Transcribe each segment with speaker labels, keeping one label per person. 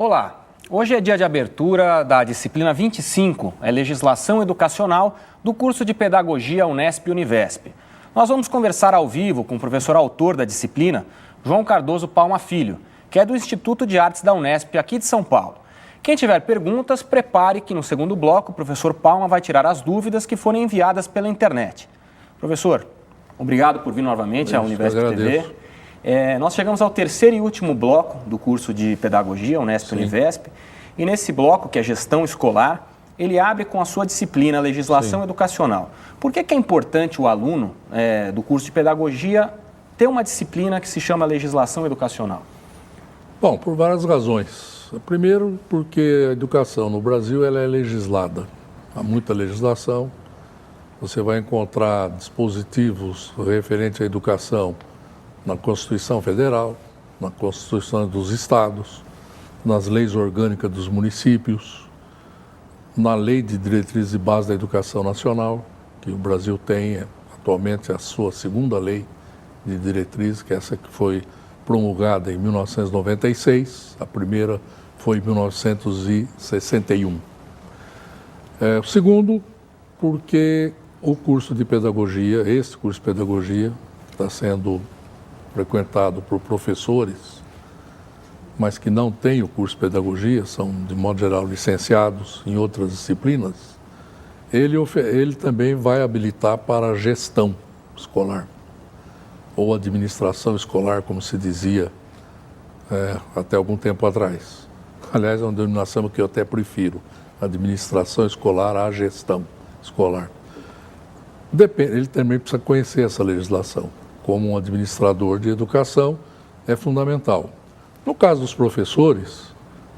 Speaker 1: Olá, hoje é dia de abertura da disciplina 25, Legislação Educacional, do curso de Pedagogia Unesp-Univesp. Nós vamos conversar ao vivo com o professor autor da disciplina, João Cardoso Palma Filho, que é do Instituto de Artes da Unesp, aqui de São Paulo. Quem tiver perguntas, prepare que no segundo bloco o professor Palma vai tirar as dúvidas que forem enviadas pela internet. Professor, obrigado por vir novamente à Univesp TV. Nós chegamos ao terceiro e último bloco do curso de Pedagogia Unesp-Univesp, e nesse bloco, que é Gestão Escolar, ele abre com a sua disciplina Legislação Educacional. Por que é importante o aluno do curso de Pedagogia ter uma disciplina que se chama Legislação Educacional?
Speaker 2: Bom, por várias razões. Primeiro, porque a educação no Brasil ela é legislada. Há muita legislação. Você vai encontrar dispositivos referentes à educação na Constituição Federal, na Constituição dos Estados, nas leis orgânicas dos municípios, na Lei de Diretrizes e Bases da Educação Nacional, que o Brasil tem atualmente a sua segunda lei de diretrizes, que é essa que foi promulgada em 1996, a primeira foi em 1961. Segundo, porque o curso de pedagogia, este curso de pedagogia, está sendo frequentado por professores, mas que não têm o curso de pedagogia, são, de modo geral, licenciados em outras disciplinas, ele também vai habilitar para a gestão escolar, ou administração escolar, como se dizia até algum tempo atrás. Aliás, é uma denominação que eu até prefiro, administração escolar à gestão escolar. Ele também precisa conhecer essa legislação. Como um administrador de educação, é fundamental. No caso dos professores,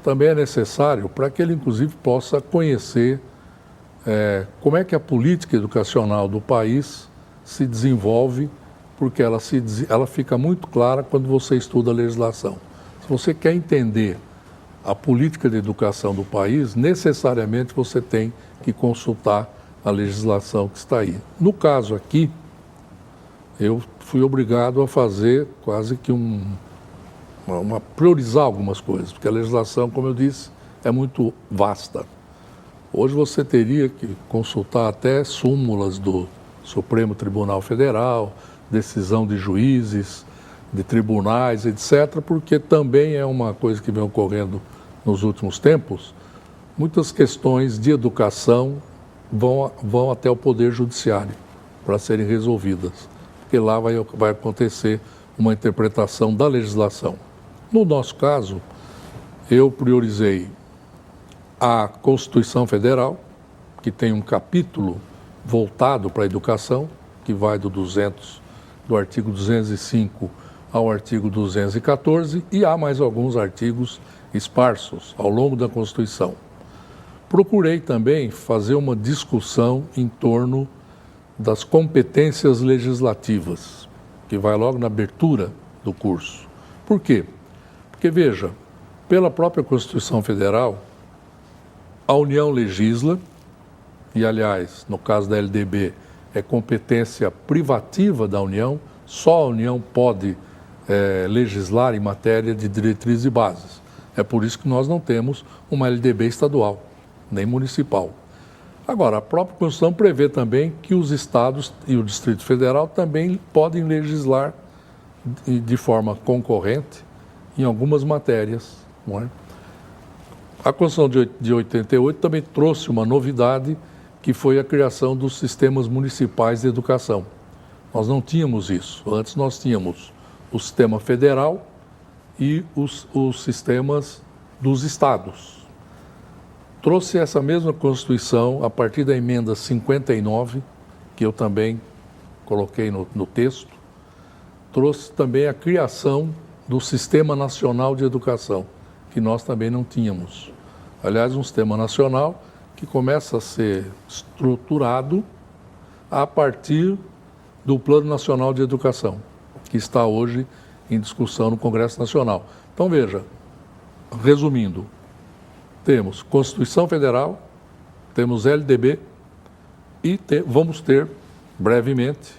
Speaker 2: também é necessário para que ele, inclusive, possa conhecer como é que a política educacional do país se desenvolve, porque ela fica muito clara quando você estuda a legislação. Se você quer entender a política de educação do país, necessariamente você tem que consultar a legislação que está aí. No caso aqui, eu fui obrigado a fazer quase que priorizar algumas coisas, porque a legislação, como eu disse, é muito vasta. Hoje você teria que consultar até súmulas do Supremo Tribunal Federal, decisão de juízes, de tribunais, etc., porque também é uma coisa que vem ocorrendo nos últimos tempos. Muitas questões de educação vão até o Poder Judiciário para serem resolvidas, porque lá vai acontecer uma interpretação da legislação. No nosso caso, eu priorizei a Constituição Federal, que tem um capítulo voltado para a educação, que vai do artigo 205 ao artigo 214, e há mais alguns artigos esparsos ao longo da Constituição. Procurei também fazer uma discussão em torno das competências legislativas, que vai logo na abertura do curso. Por quê? Porque, veja, pela própria Constituição Federal, a União legisla, e, aliás, no caso da LDB, é competência privativa da União, só a União pode legislar em matéria de diretrizes e bases. É por isso que nós não temos uma LDB estadual, nem municipal. Agora, a própria Constituição prevê também que os estados e o Distrito Federal também podem legislar de forma concorrente em algumas matérias, não é? A Constituição de 88 também trouxe uma novidade, que foi a criação dos sistemas municipais de educação. Nós não tínhamos isso. Antes nós tínhamos o sistema federal e os sistemas dos estados. Trouxe essa mesma Constituição, a partir da emenda 59, que eu também coloquei no texto, trouxe também a criação do Sistema Nacional de Educação, que nós também não tínhamos. Aliás, um sistema nacional que começa a ser estruturado a partir do Plano Nacional de Educação, que está hoje em discussão no Congresso Nacional. Então, veja, resumindo, temos Constituição Federal, temos LDB e vamos ter, brevemente,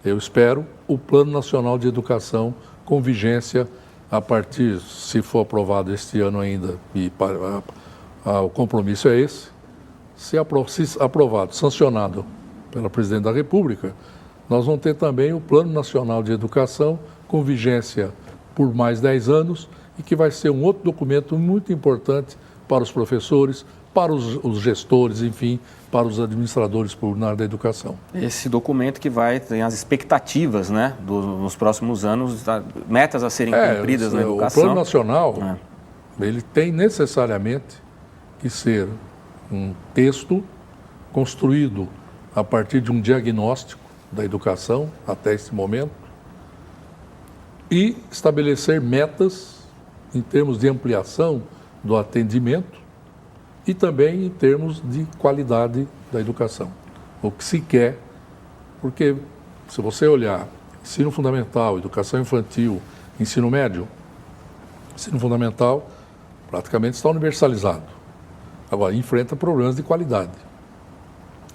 Speaker 2: eu espero, o Plano Nacional de Educação com vigência a partir, se for aprovado este ano ainda, e o compromisso é esse, se aprovado, sancionado pela Presidente da República, nós vamos ter também o Plano Nacional de Educação, com vigência por mais 10 anos, e que vai ser um outro documento muito importante para os professores, para os gestores, enfim, para os administradores públicos na área da educação.
Speaker 1: Esse documento que tem as expectativas, né, nos próximos anos, metas a serem cumpridas na educação.
Speaker 2: O Plano Nacional, ele tem necessariamente que ser um texto construído a partir de um diagnóstico da educação até esse momento e estabelecer metas em termos de ampliação do atendimento e também em termos de qualidade da educação. O que se quer, porque se você olhar ensino fundamental, educação infantil, ensino médio, ensino fundamental praticamente está universalizado. Agora, enfrenta problemas de qualidade.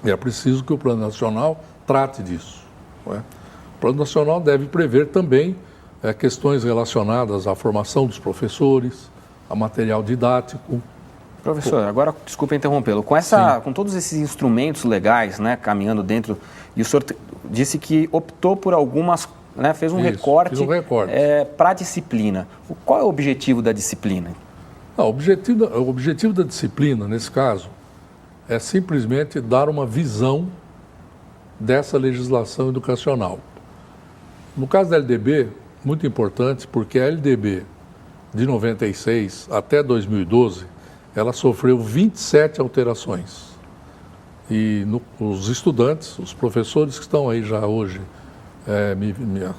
Speaker 2: E é preciso que o Plano Nacional trate disso. Não é? O Plano Nacional deve prever também questões relacionadas à formação dos professores, a material didático.
Speaker 1: Professor, agora, desculpa interrompê-lo, com todos esses instrumentos legais, né, caminhando dentro, e o senhor disse que optou por algumas, né, fez um recorte para a disciplina. Qual é o objetivo da disciplina?
Speaker 2: Não, o objetivo da disciplina, nesse caso, é simplesmente dar uma visão dessa legislação educacional. No caso da LDB, muito importante, porque a LDB de 96 até 2012, ela sofreu 27 alterações. E os estudantes, os professores que estão aí já hoje me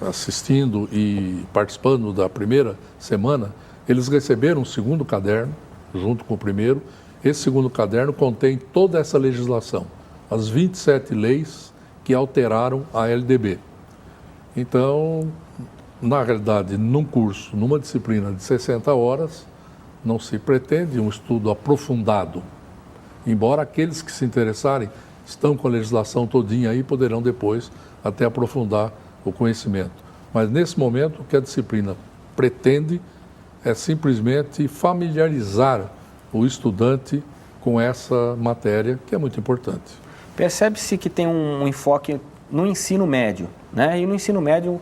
Speaker 2: assistindo e participando da primeira semana, eles receberam um segundo caderno, junto com o primeiro. Esse segundo caderno contém toda essa legislação, as 27 leis que alteraram a LDB. Então, na realidade, num curso, numa disciplina de 60 horas, não se pretende um estudo aprofundado, embora aqueles que se interessarem estão com a legislação todinha aí, poderão depois até aprofundar o conhecimento. Mas nesse momento o que a disciplina pretende é simplesmente familiarizar o estudante com essa matéria, que é muito importante.
Speaker 1: Percebe-se que tem um enfoque no ensino médio, né? E no ensino médio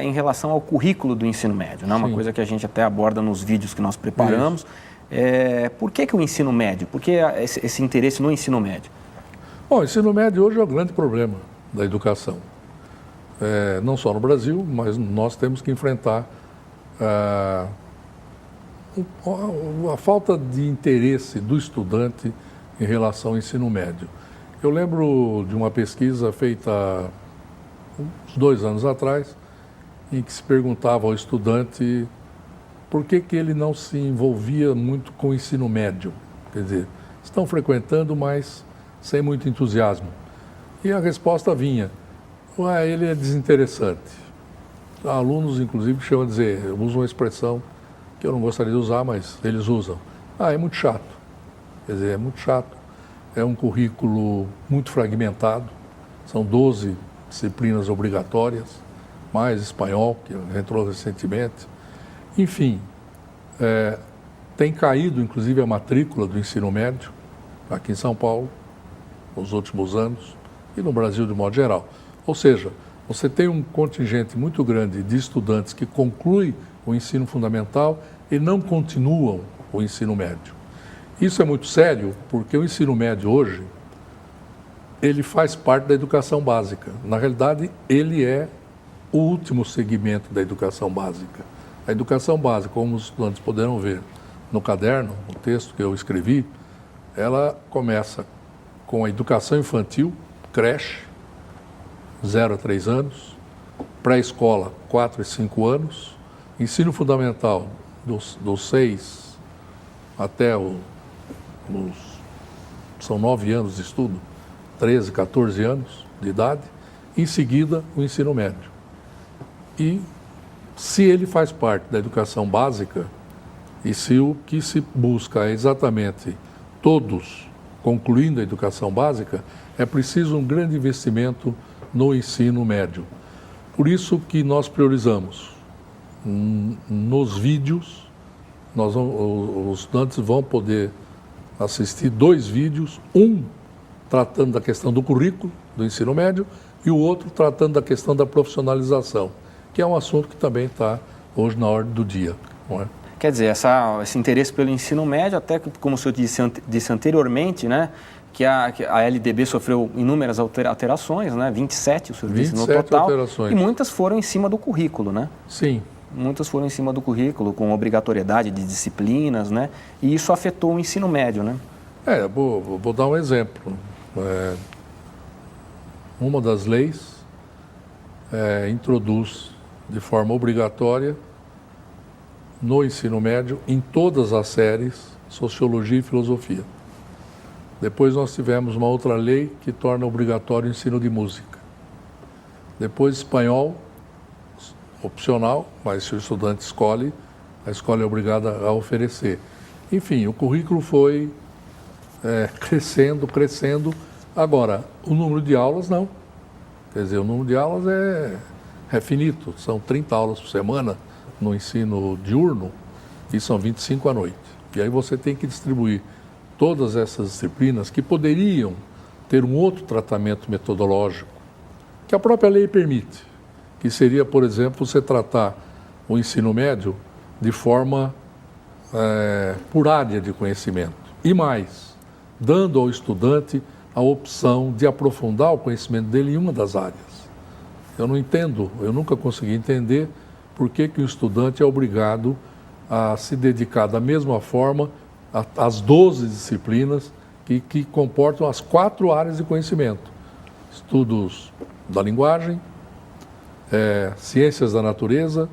Speaker 1: em relação ao currículo do ensino médio, né? Uma coisa que a gente até aborda nos vídeos que nós preparamos. Por que o ensino médio? Por que esse interesse no ensino médio?
Speaker 2: Bom, o ensino médio hoje é o grande problema da educação. Não só no Brasil, mas nós temos que enfrentar a falta de interesse do estudante em relação ao ensino médio. Eu lembro de uma pesquisa feita uns 2 anos atrás, em que se perguntava ao estudante por que ele não se envolvia muito com o ensino médio. Quer dizer, estão frequentando, mas sem muito entusiasmo. E a resposta vinha, ele é desinteressante. Há alunos, inclusive, chegam a dizer, usam uma expressão que eu não gostaria de usar, mas eles usam. É muito chato. Quer dizer, é muito chato. É um currículo muito fragmentado, são 12 disciplinas obrigatórias, mais espanhol, que entrou recentemente. Enfim, tem caído, inclusive, a matrícula do ensino médio, aqui em São Paulo, nos últimos anos, e no Brasil de modo geral. Ou seja, você tem um contingente muito grande de estudantes que concluem o ensino fundamental e não continuam o ensino médio. Isso é muito sério, porque o ensino médio hoje, ele faz parte da educação básica. Na realidade, ele é o último segmento da educação básica. A educação básica, como os estudantes poderão ver no caderno, no texto que eu escrevi, ela começa com a educação infantil, creche, 0 a 3 anos, pré-escola, 4 e 5 anos, ensino fundamental, dos 6 até são 9 anos de estudo, 13, 14 anos de idade, em seguida o ensino médio. E se ele faz parte da educação básica, e se o que se busca é exatamente todos concluindo a educação básica, é preciso um grande investimento no ensino médio. Por isso que nós priorizamos, nos vídeos, os estudantes vão poder assistir 2 vídeos, um tratando da questão do currículo do ensino médio e o outro tratando da questão da profissionalização, que é um assunto que também está hoje na ordem do dia, não é?
Speaker 1: Quer dizer, esse interesse pelo ensino médio, até como o senhor disse anteriormente, né, que a LDB sofreu inúmeras alterações, né, 27, o senhor disse, no total, alterações. E muitas foram em cima do currículo, né?
Speaker 2: Sim.
Speaker 1: Muitas foram em cima do currículo, com obrigatoriedade de disciplinas, né? E isso afetou o ensino médio, né?
Speaker 2: Vou dar um exemplo. Uma das leis introduz de forma obrigatória no ensino médio, em todas as séries, Sociologia e Filosofia. Depois nós tivemos uma outra lei que torna obrigatório o ensino de música. Depois Espanhol, opcional, mas se o estudante escolhe, a escola é obrigada a oferecer. Enfim, o currículo foi crescendo. Agora, o número de aulas não. Quer dizer, o número de aulas é finito. São 30 aulas por semana no ensino diurno e são 25 à noite. E aí você tem que distribuir todas essas disciplinas que poderiam ter um outro tratamento metodológico, que a própria lei permite, que seria, por exemplo, você tratar o ensino médio de forma por área de conhecimento. E mais, dando ao estudante a opção de aprofundar o conhecimento dele em uma das áreas. Eu não entendo, eu nunca consegui entender por que o estudante é obrigado a se dedicar da mesma forma às 12 disciplinas que comportam as 4 áreas de conhecimento. Estudos da linguagem, ciências da natureza,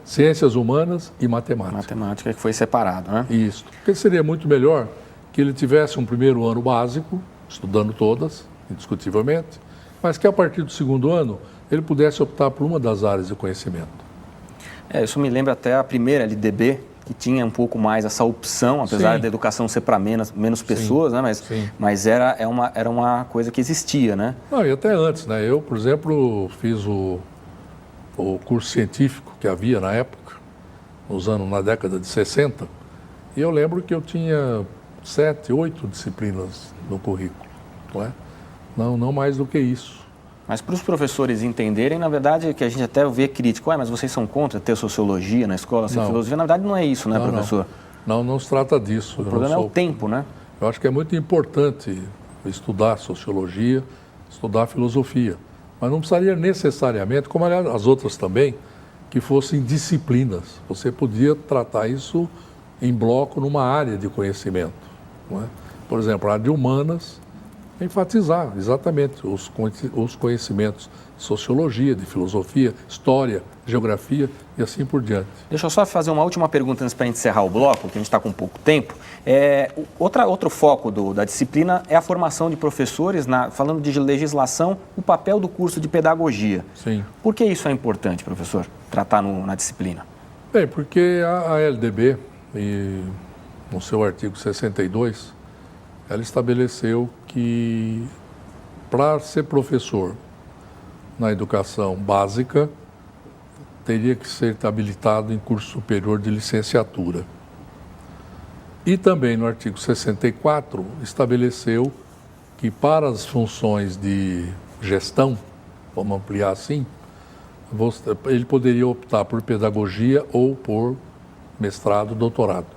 Speaker 2: ciências humanas e matemática.
Speaker 1: Matemática que foi separado, né?
Speaker 2: Isso. Porque seria muito melhor que ele tivesse um primeiro ano básico, estudando todas, indiscutivelmente, mas que a partir do segundo ano ele pudesse optar por uma das áreas de conhecimento.
Speaker 1: Isso me lembra até a primeira LDB, que tinha um pouco mais essa opção, apesar da educação ser para menos pessoas, né? Mas era uma coisa que existia, né?
Speaker 2: Não, e até antes, né? Eu, por exemplo, fiz o curso científico que havia na época, na década de 60, e eu lembro que eu tinha 7, 8 disciplinas no currículo, não é? Não mais do que isso.
Speaker 1: Mas para os professores entenderem, na verdade, que a gente até vê crítico, mas vocês são contra ter sociologia na escola, ser filosofia, na verdade não é isso, né, professor?
Speaker 2: Não se trata disso.
Speaker 1: O problema é o tempo, né?
Speaker 2: Eu acho que é muito importante estudar sociologia, estudar filosofia, mas não precisaria necessariamente, como aliás as outras também, que fossem disciplinas. Você podia tratar isso em bloco numa área de conhecimento, não é? Por exemplo, a área de humanas, enfatizar exatamente os conhecimentos de sociologia, de filosofia, história, geografia e assim por diante.
Speaker 1: Deixa eu só fazer uma última pergunta antes para a gente encerrar o bloco, que a gente está com pouco tempo. Outro foco da disciplina é a formação de professores, falando de legislação, o papel do curso de pedagogia.
Speaker 2: Sim.
Speaker 1: Por que isso é importante, professor, tratar na disciplina?
Speaker 2: Bem, porque a LDB, no seu artigo 62, ela estabeleceu que para ser professor na educação básica, teria que ser habilitado em curso superior de licenciatura. E também no artigo 64 estabeleceu que para as funções de gestão, vamos ampliar assim, ele poderia optar por pedagogia ou por mestrado, doutorado,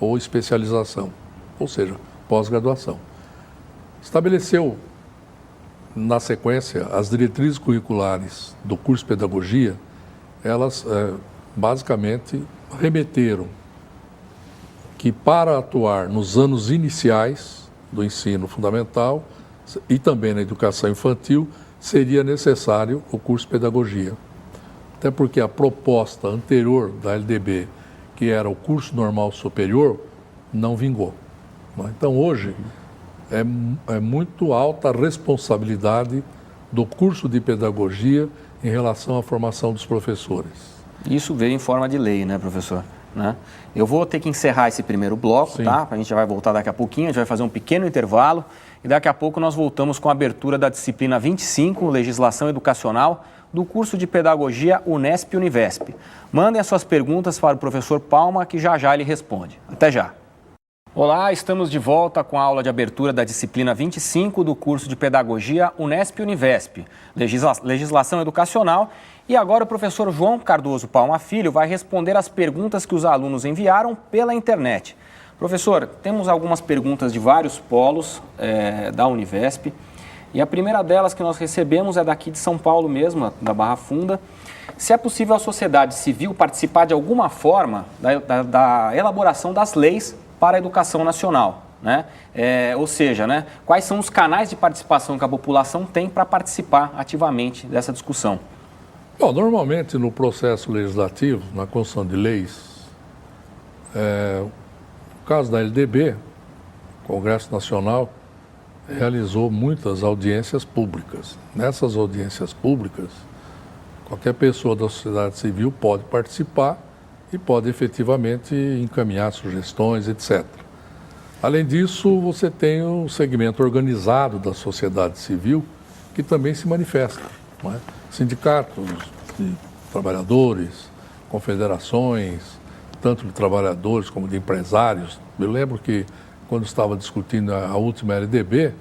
Speaker 2: ou especialização, ou seja, pós-graduação. Estabeleceu, na sequência, as diretrizes curriculares do curso de pedagogia, elas basicamente remeteram que para atuar nos anos iniciais do ensino fundamental e também na educação infantil, seria necessário o curso de pedagogia. Até porque a proposta anterior da LDB, que era o curso normal superior, não vingou. Então, hoje, é muito alta a responsabilidade do curso de pedagogia em relação à formação dos professores.
Speaker 1: Isso veio em forma de lei, né, professor? né? Eu vou ter que encerrar esse primeiro bloco,
Speaker 2: Sim.
Speaker 1: tá? A gente já vai voltar daqui a pouquinho, a gente vai fazer um pequeno intervalo e daqui a pouco nós voltamos com a abertura da disciplina 25, Legislação Educacional, do curso de Pedagogia Unesp-Univesp. Mandem as suas perguntas para o professor Palma, que já ele responde. Até já. Olá, estamos de volta com a aula de abertura da disciplina 25 do curso de Pedagogia Unesp-Univesp, Legislação Educacional. E agora o professor João Cardoso Palma Filho vai responder as perguntas que os alunos enviaram pela internet. Professor, temos algumas perguntas de vários polos da Univesp. E a primeira delas que nós recebemos é daqui de São Paulo mesmo, da Barra Funda. Se é possível a sociedade civil participar de alguma forma da elaboração das leis para a educação nacional, né? Ou seja, né, quais são os canais de participação que a população tem para participar ativamente dessa discussão?
Speaker 2: Bom, normalmente no processo legislativo, na construção de leis, no caso da LDB, Congresso Nacional, realizou muitas audiências públicas. Nessas audiências públicas, qualquer pessoa da sociedade civil pode participar e pode efetivamente encaminhar sugestões, etc. Além disso, você tem um segmento organizado da sociedade civil que também se manifesta, não é? Sindicatos de trabalhadores, confederações, tanto de trabalhadores como de empresários. Eu lembro que quando estava discutindo a última LDB,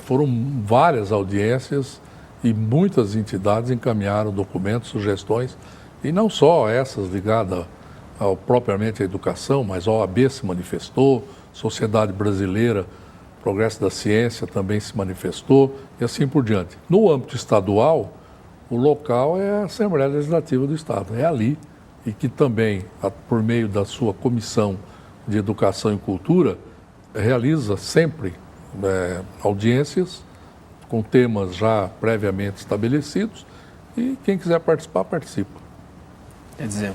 Speaker 2: foram várias audiências e muitas entidades encaminharam documentos, sugestões, e não só essas ligadas propriamente à educação, mas a OAB se manifestou, Sociedade Brasileira, Progresso da Ciência também se manifestou, e assim por diante. No âmbito estadual, o local é a Assembleia Legislativa do Estado, é ali, e que também, por meio da sua Comissão de Educação e Cultura, realiza sempre audiências com temas já previamente estabelecidos e quem quiser participar, participa.
Speaker 1: Quer dizer,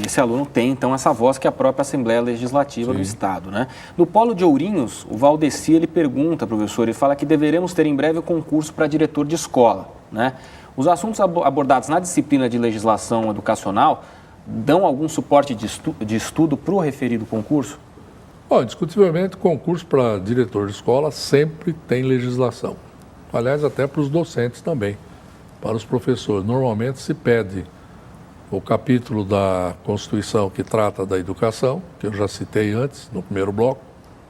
Speaker 1: esse aluno tem então essa voz que é a própria Assembleia Legislativa do Estado, né? No Polo de Ourinhos, o Valdeci, ele pergunta, professor, ele fala que deveremos ter em breve o concurso para diretor de escola, né? Os assuntos abordados na disciplina de legislação educacional dão algum suporte de estudo para o referido concurso?
Speaker 2: Bom, indiscutivelmente, concurso para diretor de escola sempre tem legislação. Aliás, até para os docentes também, para os professores. Normalmente se pede o capítulo da Constituição que trata da educação, que eu já citei antes, no primeiro bloco,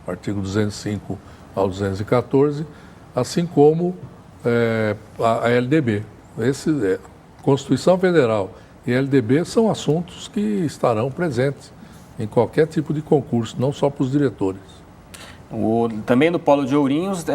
Speaker 2: artigo 205 ao 214, assim como a LDB. Constituição Federal e LDB são assuntos que estarão presentes em qualquer tipo de concurso, não só para os diretores.
Speaker 1: Também no Polo de Ourinhos,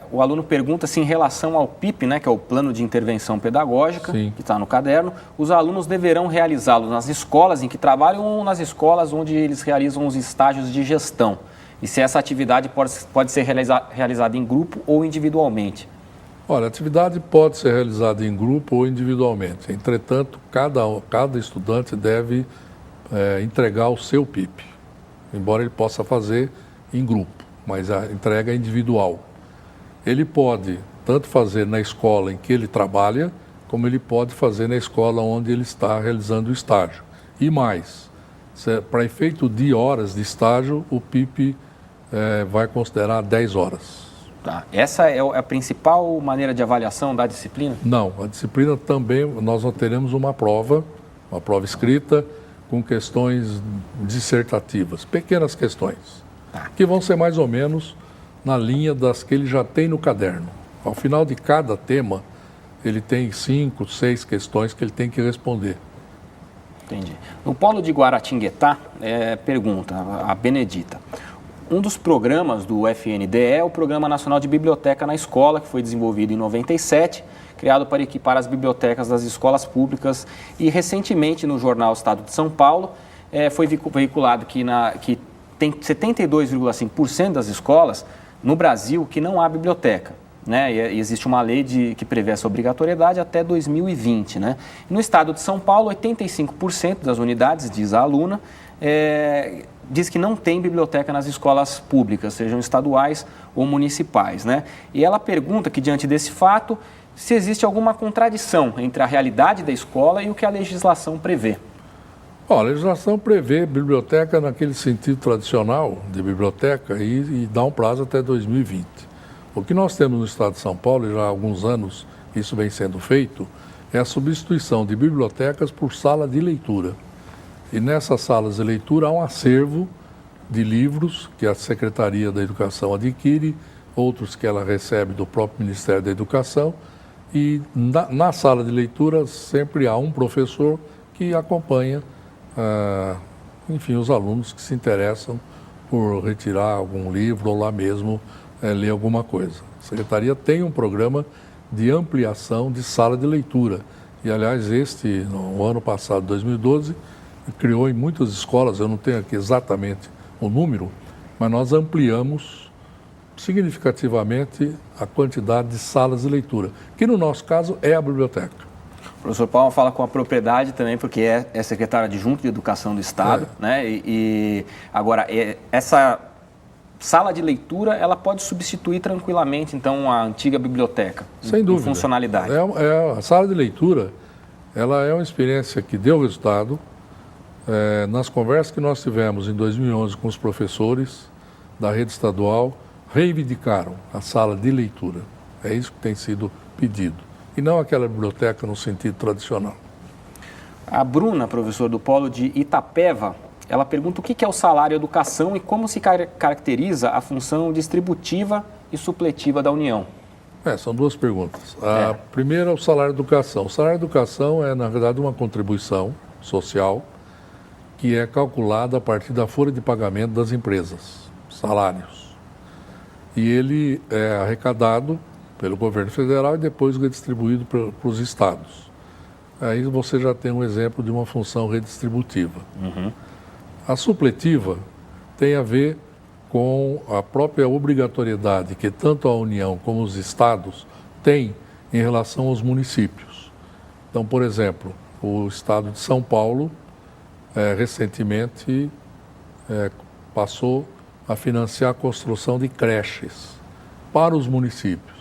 Speaker 1: o aluno pergunta se em relação ao PIP, né, que é o Plano de Intervenção Pedagógica,
Speaker 2: Sim,
Speaker 1: que está no caderno, os alunos deverão realizá-lo nas escolas em que trabalham ou nas escolas onde eles realizam os estágios de gestão. E se essa atividade pode ser realizada em grupo ou individualmente.
Speaker 2: Olha, a atividade pode ser realizada em grupo ou individualmente. Entretanto, cada estudante deve entregar o seu PIP, embora ele possa fazer em grupo, mas a entrega é individual. Ele pode tanto fazer na escola em que ele trabalha, como ele pode fazer na escola onde ele está realizando o estágio. E mais, para efeito de horas de estágio, o PIP vai considerar 10 horas.
Speaker 1: Tá. Essa é a principal maneira de avaliação da disciplina?
Speaker 2: Não, a disciplina também, nós não teremos uma prova escrita, com questões dissertativas, pequenas questões, que vão ser mais ou menos na linha das que ele já tem no caderno. Ao final de cada tema, ele tem 5, 6 questões que ele tem que responder.
Speaker 1: Entendi. No Polo de Guaratinguetá, pergunta a Benedita. Um dos programas do FNDE é o Programa Nacional de Biblioteca na Escola, que foi desenvolvido em 97, criado para equipar as bibliotecas das escolas públicas. E recentemente, no jornal Estado de São Paulo, foi veiculado que tem 72,5% das escolas no Brasil que não há biblioteca, né? E existe uma lei que prevê essa obrigatoriedade até 2020, né? E no Estado de São Paulo, 85% das unidades, diz a aluna, diz que não tem biblioteca nas escolas públicas, sejam estaduais ou municipais, né? E ela pergunta que, diante desse fato, se existe alguma contradição entre a realidade da escola e o que a legislação prevê.
Speaker 2: Bom, a legislação prevê biblioteca naquele sentido tradicional de biblioteca e dá um prazo até 2020. O que nós temos no estado de São Paulo, e já há alguns anos isso vem sendo feito, é a substituição de bibliotecas por sala de leitura. E nessas salas de leitura há um acervo de livros que a Secretaria da Educação adquire, outros que ela recebe do próprio Ministério da Educação, e na sala de leitura sempre há um professor que acompanha enfim, os alunos que se interessam por retirar algum livro ou lá mesmo ler alguma coisa. A Secretaria tem um programa de ampliação de sala de leitura. E, aliás, no ano passado, 2012, criou em muitas escolas, eu não tenho aqui exatamente o número, mas nós ampliamos significativamente a quantidade de salas de leitura, que no nosso caso é a biblioteca.
Speaker 1: O professor Paulo fala com a propriedade também, porque é secretário adjunto de Educação do Estado, né? Agora, essa sala de leitura, ela pode substituir tranquilamente, então, a antiga biblioteca?
Speaker 2: Sem dúvida.
Speaker 1: Em funcionalidade.
Speaker 2: A sala de leitura, ela é uma experiência que deu resultado. Nas conversas que nós tivemos em 2011 com os professores da rede estadual, reivindicaram a sala de leitura. É isso que tem sido pedido. E não aquela biblioteca no sentido tradicional.
Speaker 1: A Bruna, professor do Polo de Itapeva, ela pergunta o que é o salário educação e como se caracteriza a função distributiva e supletiva da União.
Speaker 2: São duas perguntas. A primeira é o salário educação. O salário educação é, na verdade, uma contribuição social que é calculada a partir da folha de pagamento das empresas, salários. E ele é arrecadado pelo governo federal e depois redistribuído para os estados. Aí você já tem um exemplo de uma função redistributiva.
Speaker 1: Uhum.
Speaker 2: A supletiva tem a ver com a própria obrigatoriedade que tanto a União como os estados têm em relação aos municípios. Então, por exemplo, o estado de São Paulo recentemente passou a financiar a construção de creches para os municípios.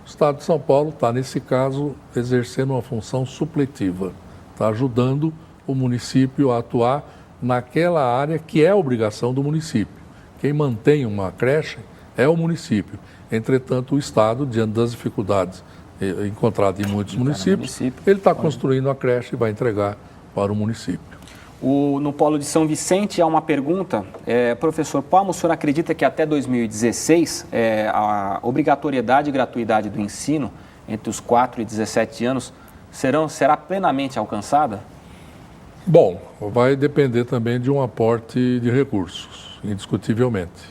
Speaker 2: O Estado de São Paulo está, nesse caso, exercendo uma função supletiva, está ajudando o município a atuar naquela área que é obrigação do município. Quem mantém uma creche é o município. Entretanto, o Estado, diante das dificuldades encontradas em muitos municípios, ele está construindo a creche e vai entregar para o município.
Speaker 1: No Polo de São Vicente há uma pergunta. Professor Palma, o senhor acredita que até 2016 a obrigatoriedade e gratuidade do ensino entre os 4 e 17 anos será plenamente alcançada?
Speaker 2: Bom, vai depender também de um aporte de recursos, indiscutivelmente.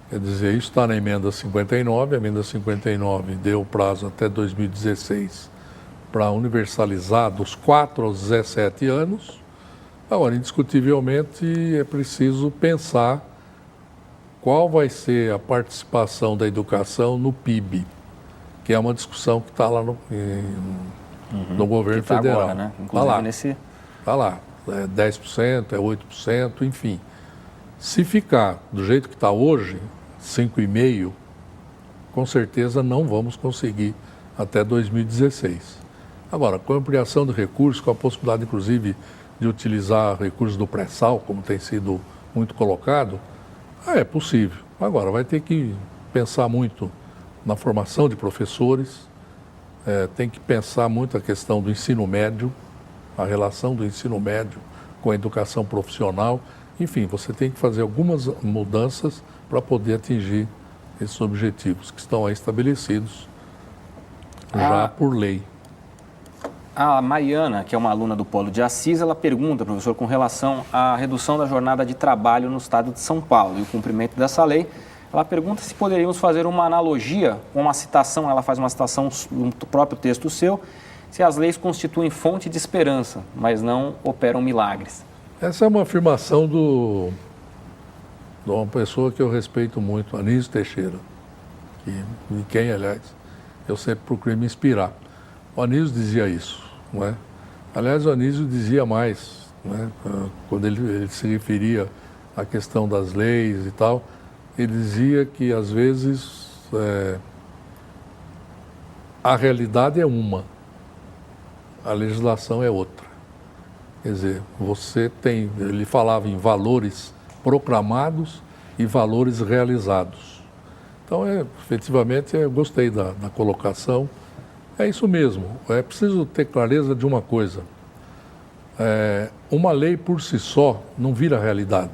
Speaker 2: Quer dizer, isso está na emenda 59, a emenda 59 deu prazo até 2016 para universalizar dos 4 aos 17 anos. Agora, indiscutivelmente, é preciso pensar qual vai ser a participação da educação no PIB, que é uma discussão que está lá no governo federal.
Speaker 1: Agora, né? Inclusive
Speaker 2: Está lá, é 10%, é 8%, enfim. Se ficar do jeito que está hoje, 5,5%, com certeza não vamos conseguir até 2016. Agora, com a ampliação de recursos, com a possibilidade, inclusive, de utilizar recursos do pré-sal, como tem sido muito colocado, é possível. Agora, vai ter que pensar muito na formação de professores, tem que pensar muito a questão do ensino médio, a relação do ensino médio com a educação profissional. Enfim, você tem que fazer algumas mudanças para poder atingir esses objetivos que estão aí estabelecidos já por lei.
Speaker 1: A Mariana, que é uma aluna do Polo de Assis, ela pergunta, professor, com relação à redução da jornada de trabalho no estado de São Paulo e o cumprimento dessa lei. Ela pergunta se poderíamos fazer uma analogia com uma citação, ela faz uma citação no próprio texto seu, se as leis constituem fonte de esperança, mas não operam milagres.
Speaker 2: Essa é uma afirmação de uma pessoa que eu respeito muito, Anísio Teixeira, de quem, aliás, eu sempre procurei me inspirar. O Anísio dizia isso. Não é? Aliás, o Anísio dizia mais, né? Quando ele se referia à questão das leis e tal, ele dizia que às vezes a realidade é uma, a legislação é outra. Quer dizer, ele falava em valores proclamados e valores realizados. Então, efetivamente, eu gostei da colocação. É isso mesmo, é preciso ter clareza de uma coisa. Uma lei por si só não vira realidade.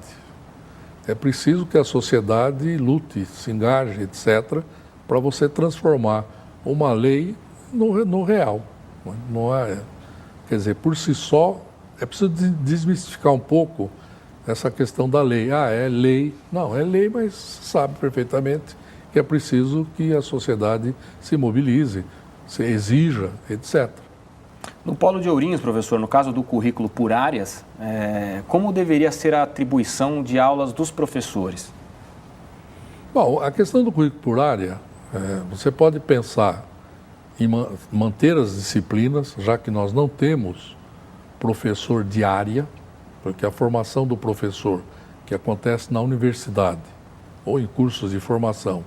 Speaker 2: É preciso que a sociedade lute, se engaje, etc., para você transformar uma lei no real. Não é, quer dizer, por si só, é preciso desmistificar um pouco essa questão da lei. É lei. Não, é lei, mas sabe perfeitamente que é preciso que a sociedade se mobilize, se exija, etc.
Speaker 1: No Polo de Ourinhos, professor, no caso do currículo por áreas, como deveria ser a atribuição de aulas dos professores?
Speaker 2: Bom, a questão do currículo por área, você pode pensar em manter as disciplinas, já que nós não temos professor de área, porque a formação do professor que acontece na universidade ou em cursos de formação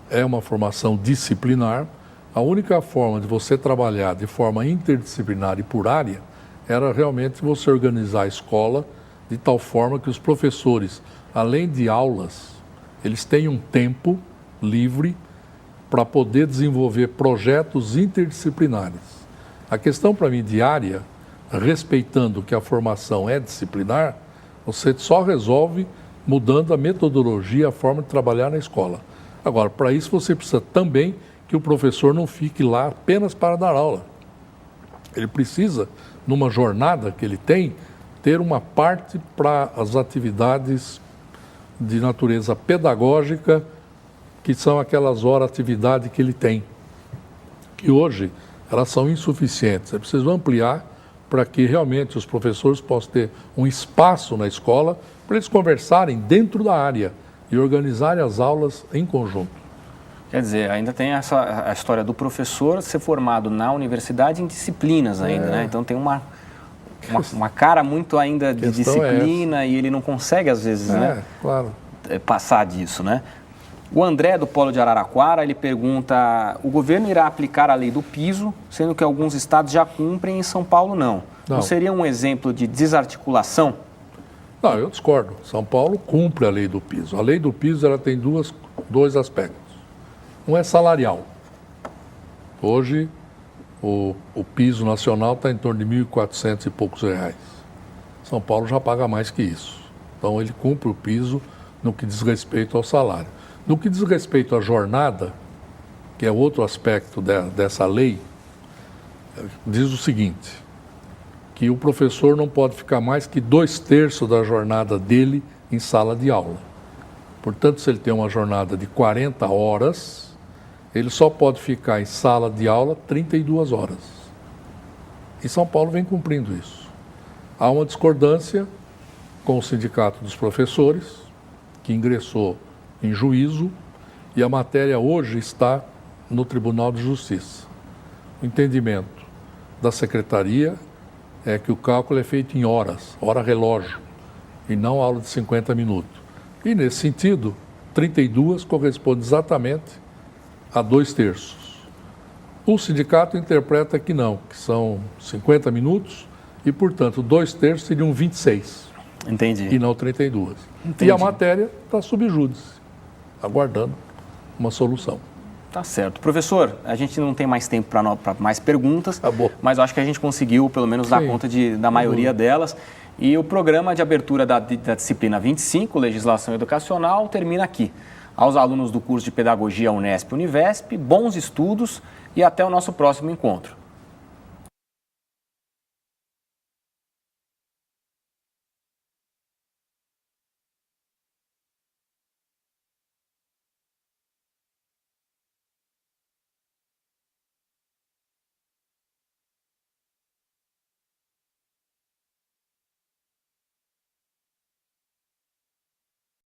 Speaker 2: é uma formação disciplinar. A única forma de você trabalhar de forma interdisciplinar e por área era realmente você organizar a escola de tal forma que os professores, além de aulas, eles tenham tempo livre para poder desenvolver projetos interdisciplinares. A questão para mim de área, respeitando que a formação é disciplinar, você só resolve mudando a metodologia, a forma de trabalhar na escola. Agora, para isso você precisa também que o professor não fique lá apenas para dar aula. Ele precisa, numa jornada que ele tem, ter uma parte para as atividades de natureza pedagógica, que são aquelas horas de atividade que ele tem, que hoje elas são insuficientes. É preciso ampliar para que realmente os professores possam ter um espaço na escola para eles conversarem dentro da área e organizarem as aulas em conjunto.
Speaker 1: Quer dizer, ainda tem a história do professor ser formado na universidade em disciplinas ainda, né? Então tem uma cara muito ainda de disciplina e ele não consegue, às vezes, né?
Speaker 2: Claro.
Speaker 1: Passar disso, né? O André, do Polo de Araraquara, ele pergunta: o governo irá aplicar a lei do piso, sendo que alguns estados já cumprem e em São Paulo não. Não seria um exemplo de desarticulação?
Speaker 2: Não, eu discordo. São Paulo cumpre a lei do piso. A lei do piso ela tem dois aspectos. Um é salarial. Hoje, o piso nacional está em torno de 1.400 e poucos reais. São Paulo já paga mais que isso. Então, ele cumpre o piso no que diz respeito ao salário. No que diz respeito à jornada, que é outro aspecto dessa lei, diz o seguinte, que o professor não pode ficar mais que 2/3 da jornada dele em sala de aula. Portanto, se ele tem uma jornada de 40 horas, ele só pode ficar em sala de aula 32 horas. E São Paulo vem cumprindo isso. Há uma discordância com o Sindicato dos Professores, que ingressou em juízo, e a matéria hoje está no Tribunal de Justiça. O entendimento da Secretaria é que o cálculo é feito em horas, hora relógio, e não aula de 50 minutos. E, nesse sentido, 32 corresponde exatamente a 2/3. O sindicato interpreta que não, que são 50 minutos e, portanto, 2/3 seriam 26.
Speaker 1: Entendi.
Speaker 2: E não 32.
Speaker 1: Entendi.
Speaker 2: E a matéria está sob júdice, aguardando uma solução.
Speaker 1: Tá certo. Professor, a gente não tem mais tempo para mais perguntas, mas eu acho que a gente conseguiu, pelo menos, dar conta da maioria delas. E o programa de abertura da disciplina 25, Legislação Educacional, termina aqui. Aos alunos do curso de Pedagogia Unesp e Univesp, bons estudos e até o nosso próximo encontro.